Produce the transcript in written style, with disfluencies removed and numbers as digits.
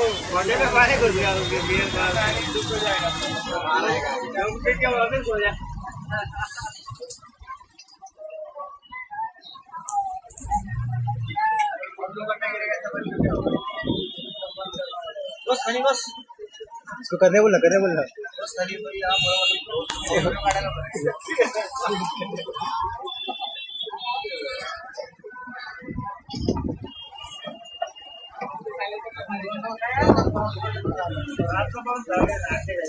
contact में पाने को दिया उनके बियर का दुख हो जाएगा हम फिर क्या वापस हो जाए बस खनी बस इसको करने बोलना बस खनी भाई आप रात को बहुत सारे आते हैं